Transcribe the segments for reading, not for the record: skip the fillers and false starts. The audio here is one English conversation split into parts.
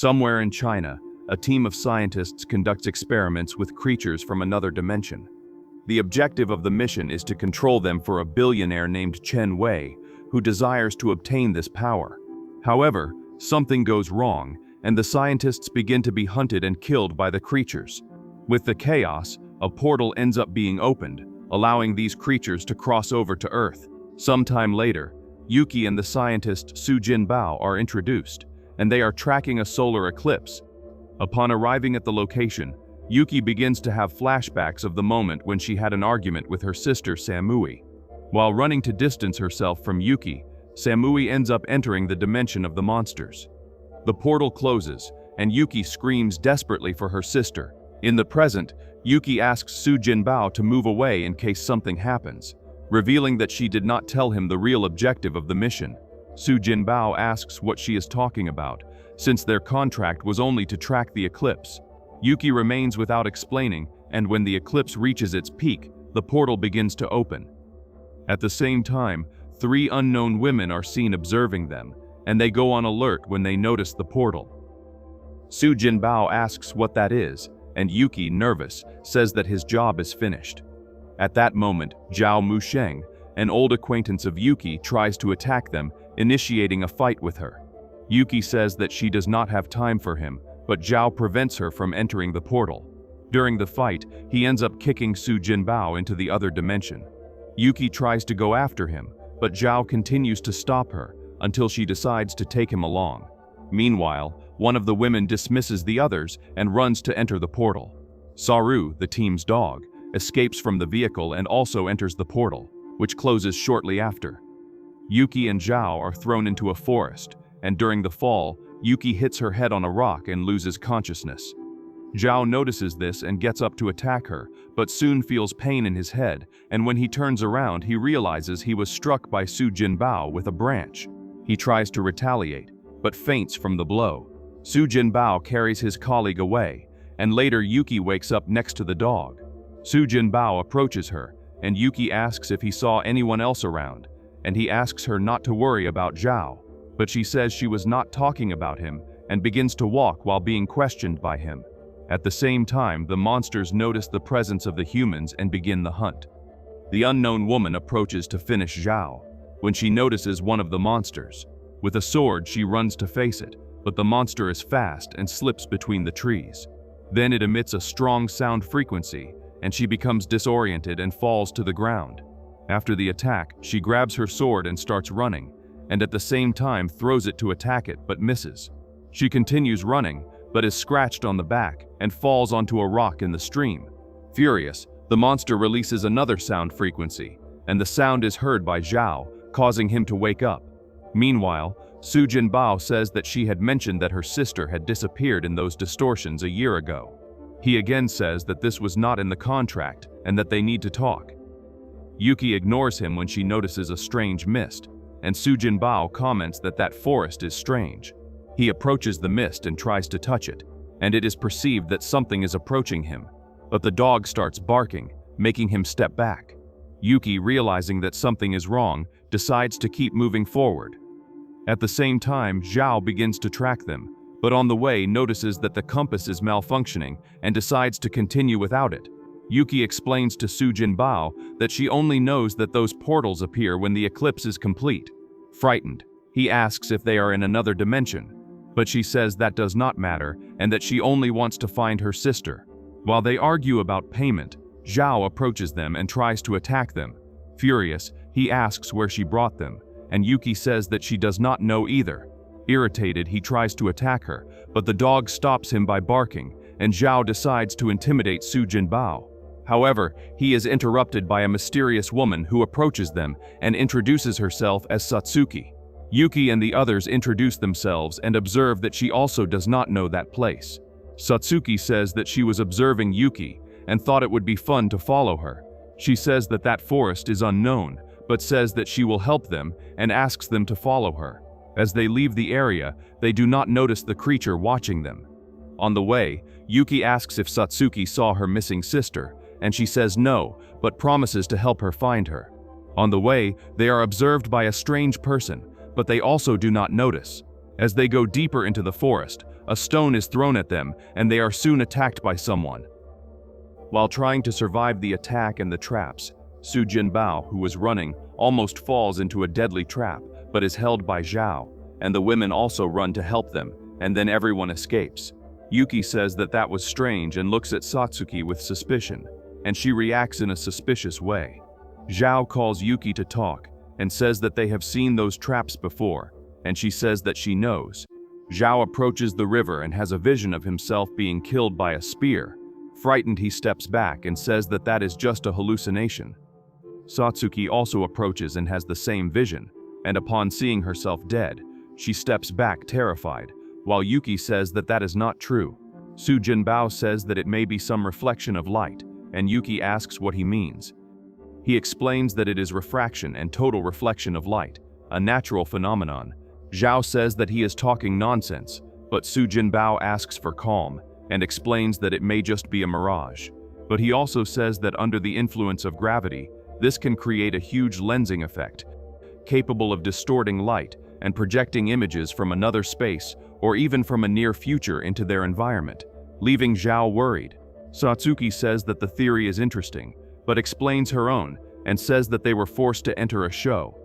Somewhere in China, a team of scientists conducts experiments with creatures from another dimension. The objective of the mission is to control them for a billionaire named Chen Wei, who desires to obtain this power. However, something goes wrong, and the scientists begin to be hunted and killed by the creatures. With the chaos, a portal ends up being opened, allowing these creatures to cross over to Earth. Sometime later, Yuki and the scientist Su Jinbao are introduced, and they are tracking a solar eclipse. Upon arriving at the location, Yuki begins to have flashbacks of the moment when she had an argument with her sister Samui. While running to distance herself from Yuki, Samui ends up entering the dimension of the monsters. The portal closes, and Yuki screams desperately for her sister. In the present, Yuki asks Su Jinbao to move away in case something happens, revealing that she did not tell him the real objective of the mission. Su Jinbao asks what she is talking about, since their contract was only to track the eclipse. Yuki remains without explaining, and when the eclipse reaches its peak, the portal begins to open. At the same time, 3 unknown women are seen observing them, and they go on alert when they notice the portal. Su Jinbao asks what that is, and Yuki, nervous, says that his job is finished. At that moment, Zhao Musheng, an old acquaintance of Yuki, tries to attack them, initiating a fight with her. Yuki says that she does not have time for him, but Zhao prevents her from entering the portal. During the fight, he ends up kicking Su Jinbao into the other dimension. Yuki tries to go after him, but Zhao continues to stop her until she decides to take him along. Meanwhile, one of the women dismisses the others and runs to enter the portal. Saru, the team's dog, escapes from the vehicle and also enters the portal, which closes shortly after. Yuki and Zhao are thrown into a forest, and during the fall, Yuki hits her head on a rock and loses consciousness. Zhao notices this and gets up to attack her, but soon feels pain in his head, and when he turns around, he realizes he was struck by Su Jinbao with a branch. He tries to retaliate, but faints from the blow. Su Jinbao carries his colleague away, and later Yuki wakes up next to the dog. Su Jinbao approaches her, and Yuki asks if he saw anyone else around, and he asks her not to worry about Zhao, but she says she was not talking about him and begins to walk while being questioned by him. At the same time, the monsters notice the presence of the humans and begin the hunt. The unknown woman approaches to finish Zhao, when she notices one of the monsters. With a sword, she runs to face it, but the monster is fast and slips between the trees. Then it emits a strong sound frequency, and she becomes disoriented and falls to the ground. After the attack, she grabs her sword and starts running, and at the same time throws it to attack it but misses. She continues running, but is scratched on the back and falls onto a rock in the stream. Furious, the monster releases another sound frequency, and the sound is heard by Zhao, causing him to wake up. Meanwhile, Su Jinbao says that she had mentioned that her sister had disappeared in those distortions a year ago. He again says that this was not in the contract and that they need to talk. Yuki ignores him when she notices a strange mist, and Su Jinbao comments that that forest is strange. He approaches the mist and tries to touch it, and it is perceived that something is approaching him, but the dog starts barking, making him step back. Yuki, realizing that something is wrong, decides to keep moving forward. At the same time, Zhao begins to track them, but on the way notices that the compass is malfunctioning and decides to continue without it. Yuki explains to Su Jinbao that she only knows that those portals appear when the eclipse is complete. Frightened, he asks if they are in another dimension, but she says that does not matter and that she only wants to find her sister. While they argue about payment, Zhao approaches them and tries to attack them. Furious, he asks where she brought them, and Yuki says that she does not know either. Irritated, he tries to attack her, but the dog stops him by barking, and Zhao decides to intimidate Su Jinbao. However, he is interrupted by a mysterious woman who approaches them and introduces herself as Satsuki. Yuki and the others introduce themselves and observe that she also does not know that place. Satsuki says that she was observing Yuki and thought it would be fun to follow her. She says that that forest is unknown, but says that she will help them and asks them to follow her. As they leave the area, they do not notice the creature watching them. On the way, Yuki asks if Satsuki saw her missing sister, and she says no, but promises to help her find her. On the way, they are observed by a strange person, but they also do not notice. As they go deeper into the forest, a stone is thrown at them and they are soon attacked by someone. While trying to survive the attack and the traps, Su Jinbao, who was running, almost falls into a deadly trap, but is held by Zhao, and the women also run to help them, and then everyone escapes. Yuki says that that was strange and looks at Satsuki with suspicion, and she reacts in a suspicious way. Zhao calls Yuki to talk, and says that they have seen those traps before, and she says that she knows. Zhao approaches the river and has a vision of himself being killed by a spear. Frightened, he steps back and says that that is just a hallucination. Satsuki also approaches and has the same vision, and upon seeing herself dead, she steps back terrified, while Yuki says that that is not true. Su Jinbao says that it may be some reflection of light, and Yuki asks what he means. He explains that it is refraction and total reflection of light, a natural phenomenon. Zhao says that he is talking nonsense, but Su Jinbao asks for calm and explains that it may just be a mirage. But he also says that under the influence of gravity, this can create a huge lensing effect, capable of distorting light and projecting images from another space or even from a near future into their environment, leaving Zhao worried. Satsuki says that the theory is interesting, but explains her own and says that they were forced to enter a show.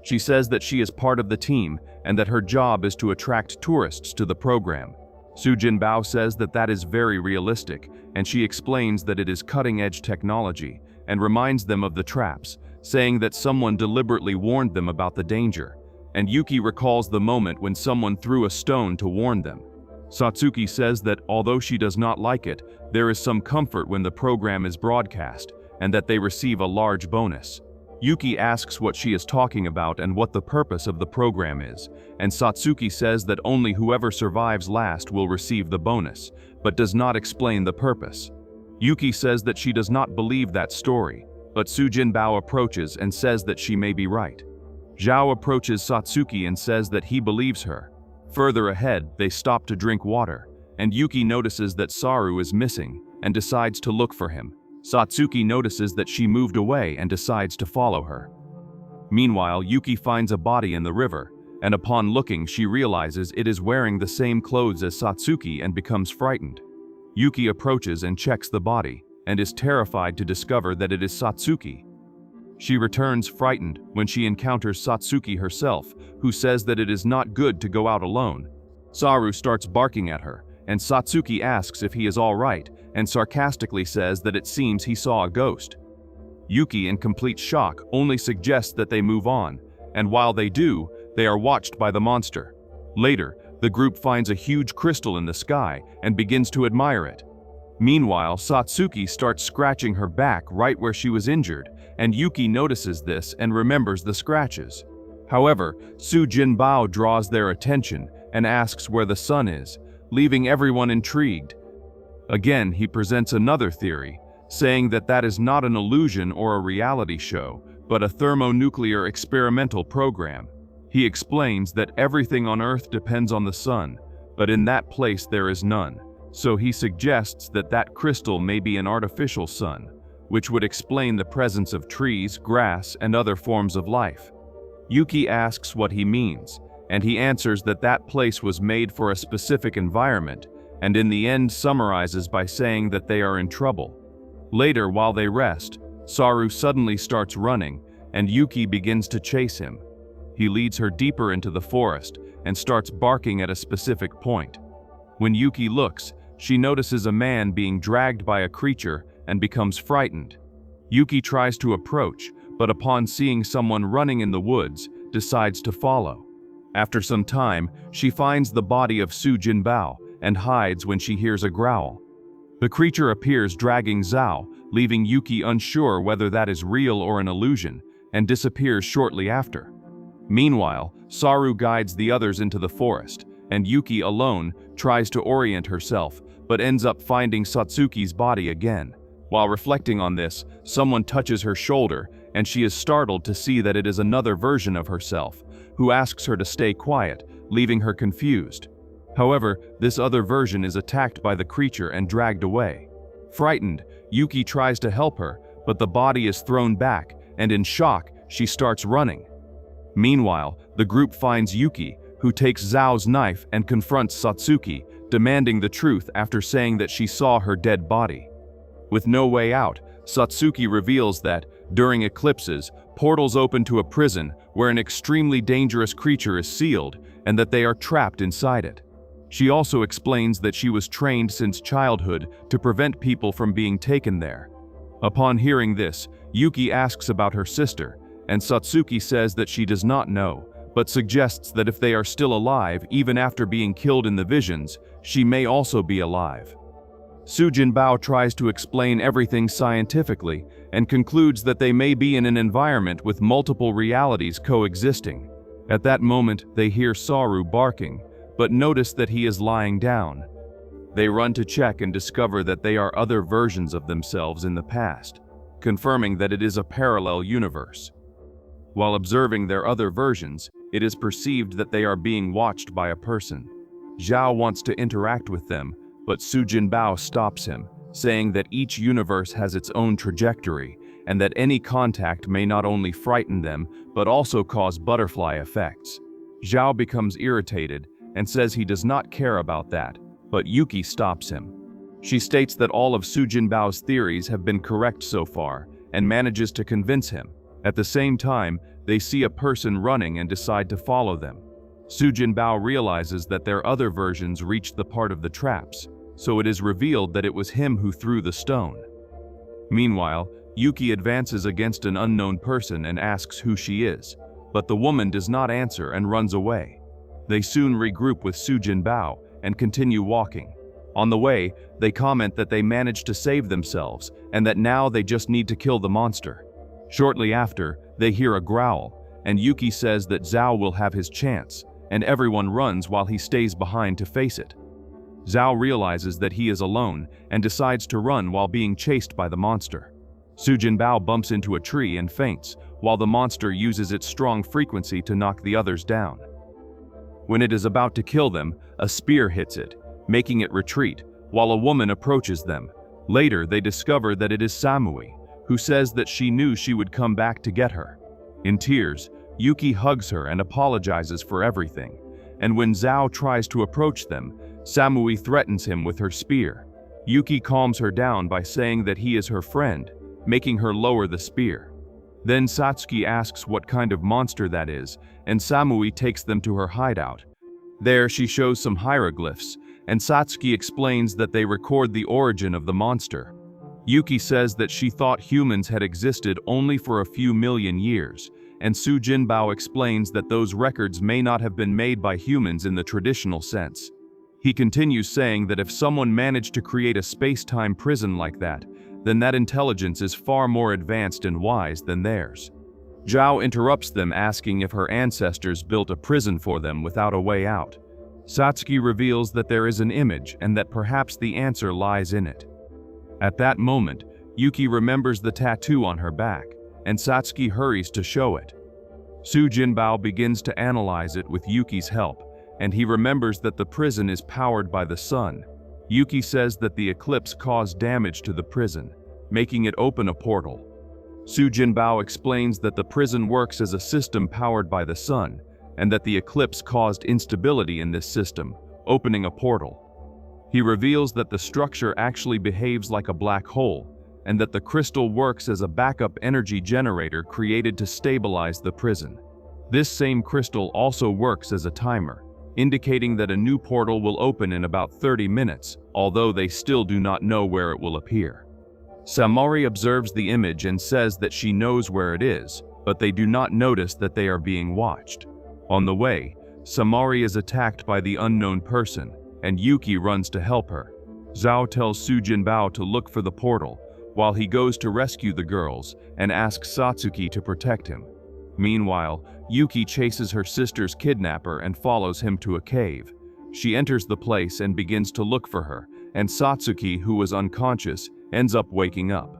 She says that she is part of the team and that her job is to attract tourists to the program. Su Jinbao says that that is very realistic, and she explains that it is cutting-edge technology and reminds them of the traps, saying that someone deliberately warned them about the danger, and Yuki recalls the moment when someone threw a stone to warn them. Satsuki says that although she does not like it, there is some comfort when the program is broadcast, and that they receive a large bonus. Yuki asks what she is talking about and what the purpose of the program is, and Satsuki says that only whoever survives last will receive the bonus, but does not explain the purpose. Yuki says that she does not believe that story, but Su Jinbao approaches and says that she may be right. Zhao approaches Satsuki and says that he believes her. Further ahead, they stop to drink water, and Yuki notices that Saru is missing and decides to look for him. Satsuki notices that she moved away and decides to follow her. Meanwhile, Yuki finds a body in the river, and upon looking, she realizes it is wearing the same clothes as Satsuki and becomes frightened. Yuki approaches and checks the body, and is terrified to discover that it is Satsuki. She returns frightened when she encounters Satsuki herself, who says that it is not good to go out alone. Saru starts barking at her, and Satsuki asks if he is all right, and sarcastically says that it seems he saw a ghost. Yuki, in complete shock, only suggests that they move on, and while they do, they are watched by the monster. Later, the group finds a huge crystal in the sky and begins to admire it. Meanwhile, Satsuki starts scratching her back right where she was injured, and Yuki notices this and remembers the scratches. However, Su Jinbao draws their attention and asks where the sun is, leaving everyone intrigued. Again, he presents another theory, saying that that is not an illusion or a reality show, but a thermonuclear experimental program. He explains that everything on Earth depends on the sun, but in that place there is none. So he suggests that that crystal may be an artificial sun, which would explain the presence of trees, grass, and other forms of life. Yuki asks what he means, and he answers that that place was made for a specific environment, and in the end summarizes by saying that they are in trouble. Later, while they rest, Saru suddenly starts running, and Yuki begins to chase him. He leads her deeper into the forest and starts barking at a specific point. When Yuki looks, she notices a man being dragged by a creature and becomes frightened. Yuki tries to approach, but upon seeing someone running in the woods, decides to follow. After some time, she finds the body of Su Jinbao and hides when she hears a growl. The creature appears dragging Zhao, leaving Yuki unsure whether that is real or an illusion, and disappears shortly after. Meanwhile, Saru guides the others into the forest, and Yuki alone tries to orient herself, but ends up finding Satsuki's body again. While reflecting on this, someone touches her shoulder, and she is startled to see that it is another version of herself, who asks her to stay quiet, leaving her confused. However, this other version is attacked by the creature and dragged away. Frightened, Yuki tries to help her, but the body is thrown back, and in shock, she starts running. Meanwhile, the group finds Yuki, who takes Zhao's knife and confronts Satsuki, demanding the truth after saying that she saw her dead body. With no way out, Satsuki reveals that, during eclipses, portals open to a prison where an extremely dangerous creature is sealed and that they are trapped inside it. She also explains that she was trained since childhood to prevent people from being taken there. Upon hearing this, Yuki asks about her sister, and Satsuki says that she does not know, but suggests that if they are still alive even after being killed in the visions, she may also be alive. Sujinbao tries to explain everything scientifically and concludes that they may be in an environment with multiple realities coexisting. At that moment, they hear Saru barking, but notice that he is lying down. They run to check and discover that they are other versions of themselves in the past, confirming that it is a parallel universe. While observing their other versions, it is perceived that they are being watched by a person. Zhao wants to interact with them, but Sujinbao stops him, saying that each universe has its own trajectory, and that any contact may not only frighten them, but also cause butterfly effects. Zhao becomes irritated and says he does not care about that, but Yuki stops him. She states that all of Sujinbao's theories have been correct so far, and manages to convince him. At the same time, they see a person running and decide to follow them. Sujinbao realizes that their other versions reached the part of the traps, so it is revealed that it was him who threw the stone. Meanwhile, Yuki advances against an unknown person and asks who she is, but the woman does not answer and runs away. They soon regroup with Sujinbao and continue walking. On the way, they comment that they managed to save themselves and that now they just need to kill the monster. Shortly after, they hear a growl, and Yuki says that Zhao will have his chance, and everyone runs while he stays behind to face it. Zhao realizes that he is alone and decides to run while being chased by the monster. Sujinbao bumps into a tree and faints, while the monster uses its strong frequency to knock the others down. When it is about to kill them, a spear hits it, making it retreat, while a woman approaches them. Later, they discover that it is Samui, who says that she knew she would come back to get her. In tears, Yuki hugs her and apologizes for everything, and when Zhao tries to approach them, Samui threatens him with her spear. Yuki calms her down by saying that he is her friend, making her lower the spear. Then Satsuki asks what kind of monster that is, and Samui takes them to her hideout. There she shows some hieroglyphs, and Satsuki explains that they record the origin of the monster. Yuki says that she thought humans had existed only for a few million years, and Sujinbao explains that those records may not have been made by humans in the traditional sense. He continues saying that if someone managed to create a space-time prison like that, then that intelligence is far more advanced and wise than theirs. Zhao interrupts them, asking if her ancestors built a prison for them without a way out. Satsuki reveals that there is an image and that perhaps the answer lies in it. At that moment, Yuki remembers the tattoo on her back, and Satsuki hurries to show it. Sujinbao begins to analyze it with Yuki's help, and he remembers that the prison is powered by the sun. Yuki says that the eclipse caused damage to the prison, making it open a portal. Sujinbao explains that the prison works as a system powered by the sun, and that the eclipse caused instability in this system, opening a portal. He reveals that the structure actually behaves like a black hole, and that the crystal works as a backup energy generator created to stabilize the prison. This same crystal also works as a timer, indicating that a new portal will open in about 30 minutes, although they still do not know where it will appear. Samui observes the image and says that she knows where it is, but they do not notice that they are being watched. On the way, Samui is attacked by the unknown person, and Yuki runs to help her. Zhao tells Sujinbao to look for the portal, while he goes to rescue the girls and asks Satsuki to protect him. Meanwhile, Yuki chases her sister's kidnapper and follows him to a cave. She enters the place and begins to look for her, and Satsuki, who was unconscious, ends up waking up.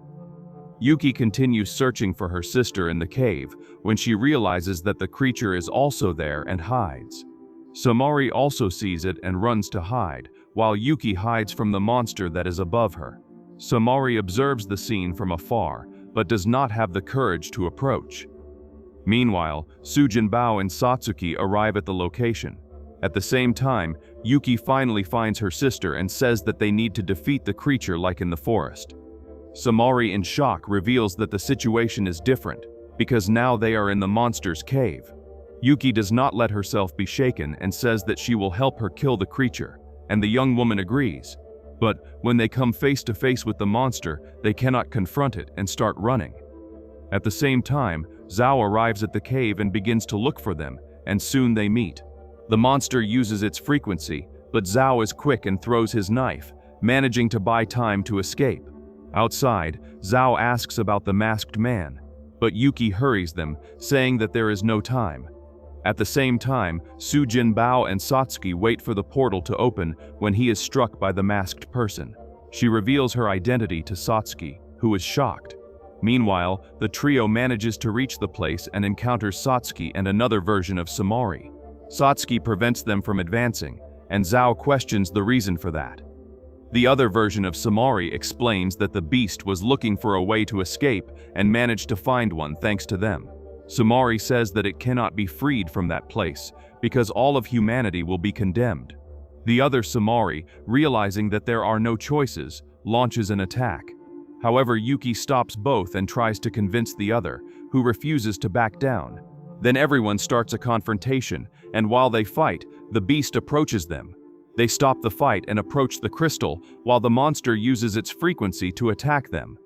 Yuki continues searching for her sister in the cave when she realizes that the creature is also there and hides. Samui also sees it and runs to hide, while Yuki hides from the monster that is above her. Samui observes the scene from afar, but does not have the courage to approach. Meanwhile, Sujinbao and Satsuki arrive at the location. At the same time, Yuki finally finds her sister and says that they need to defeat the creature like in the forest. Samui, in shock, reveals that the situation is different, because now they are in the monster's cave. Yuki does not let herself be shaken and says that she will help her kill the creature, and the young woman agrees. But when they come face to face with the monster, they cannot confront it and start running. At the same time, Zhao arrives at the cave and begins to look for them, and soon they meet. The monster uses its frequency, but Zhao is quick and throws his knife, managing to buy time to escape. Outside, Zhao asks about the masked man, but Yuki hurries them, saying that there is no time. At the same time, Su Jinbao and Satsuki wait for the portal to open when he is struck by the masked person. She reveals her identity to Satsuki, who is shocked. Meanwhile, the trio manages to reach the place and encounters Satsuki and another version of Samui. Satsuki prevents them from advancing, and Zhao questions the reason for that. The other version of Samui explains that the beast was looking for a way to escape and managed to find one thanks to them. Samui says that it cannot be freed from that place because all of humanity will be condemned. The other Samui, realizing that there are no choices, launches an attack. However, Yuki stops both and tries to convince the other, who refuses to back down. Then everyone starts a confrontation, and while they fight, the beast approaches them. They stop the fight and approach the crystal, while the monster uses its frequency to attack them.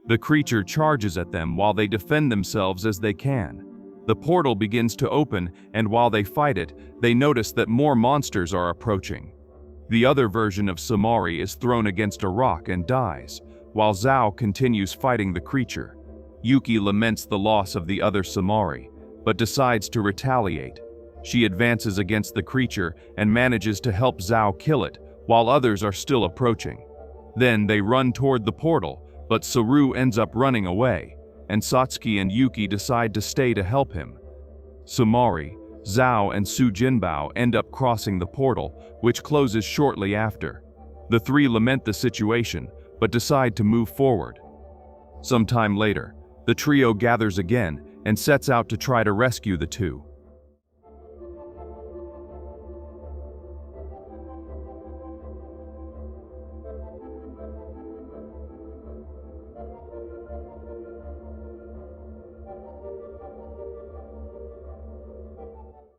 The creature charges at them while they defend themselves as they can. The portal begins to open, and while they fight it, they notice that more monsters are approaching. The other version of Samui is thrown against a rock and dies, while Zhao continues fighting the creature. Yuki laments the loss of the other Samui, but decides to retaliate. She advances against the creature and manages to help Zhao kill it, while others are still approaching. Then they run toward the portal, but Saru ends up running away, and Satsuki and Yuki decide to stay to help him. Samui, Zhao, and Su Jinbao end up crossing the portal, which closes shortly after. The three lament the situation, but decide to move forward. Some time later, the trio gathers again and sets out to try to rescue the two.